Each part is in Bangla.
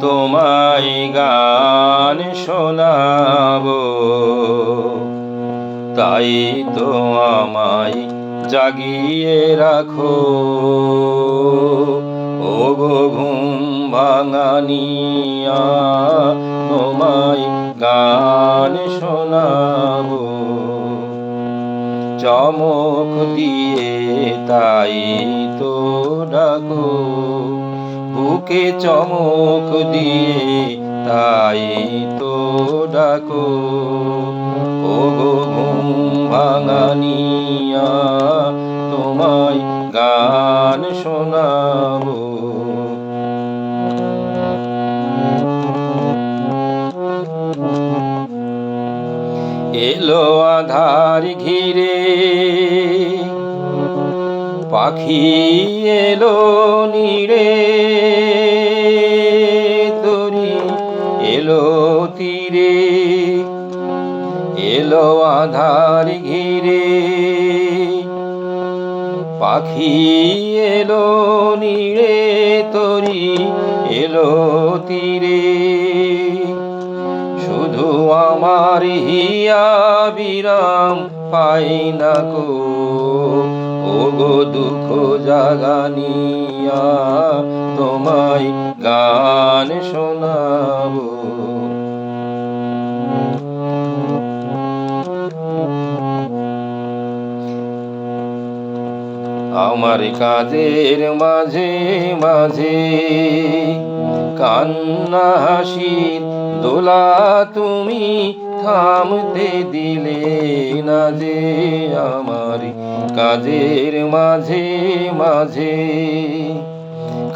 তোমায় গান শোনাবো, তাই তো আমায় জাগিয়ে রাখো। ওগো ঘুম ভাঙানিয়া, তোমায় গান শোনাবো। চমক দিয়ে তাই তো ডাকো, বুকে চমক দিয়ে তাই তো ডাকো। ওগো ঘুম ভাঙানিয়া, তোমায় গান শোনাবো। এলো আধার ঘিরে, পাখি এলো নীড়ে, তরি এলো তীরে। এলো আধার ঘিরে, পাখি এলো নীড়ে, তরি এলো তীরে। শুধু আমার হিয়া বিরাম পাই না কো, ওগো দুঃখ জাগানিয়া, তোমায় গান শোনাবো। আমার কাজের মাঝে মাঝে কান্না হাসির দোলা তুমি থামতে দিলে না যে। আমার কাজের মাঝে মাঝে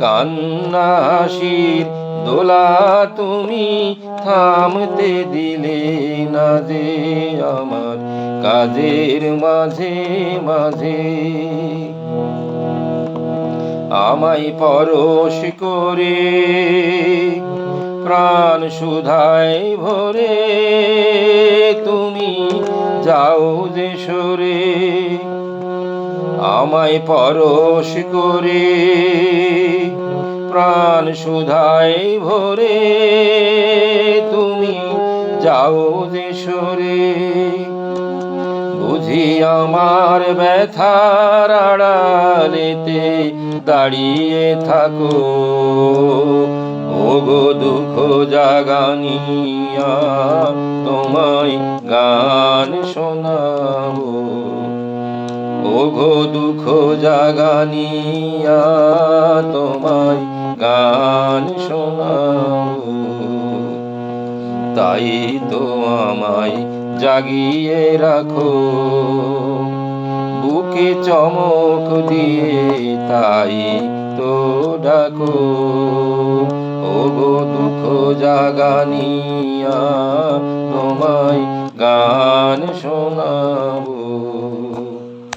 কান্না হাসির দোলা তুমি থামতে দিলে না যে। আমার কাজের মাঝে মাঝে আমায় পরশ করে প্রাণ সুধায় ভরে তুমি যাও যে সরে। আমায় পরশ করে প্রাণ সুধায় ভরে তুমি যাও যে সরে। বুঝি আমার ব্যথার আড়ালেতে দাঁড়িয়ে থাকো, ওগো দুঃখ জাগানিয়া, তোমায় গান শোনাবো। ওগো দুঃখ জাগানিয়া, তোমায় গান শোনাবো। তাই তো আমায় জাগিয়ে রাখো, বুকে চমক দিয়ে তাই তো ডাকো। ওগো দুঃখ জাগানিয়া, তোমায় গান শোনাবো।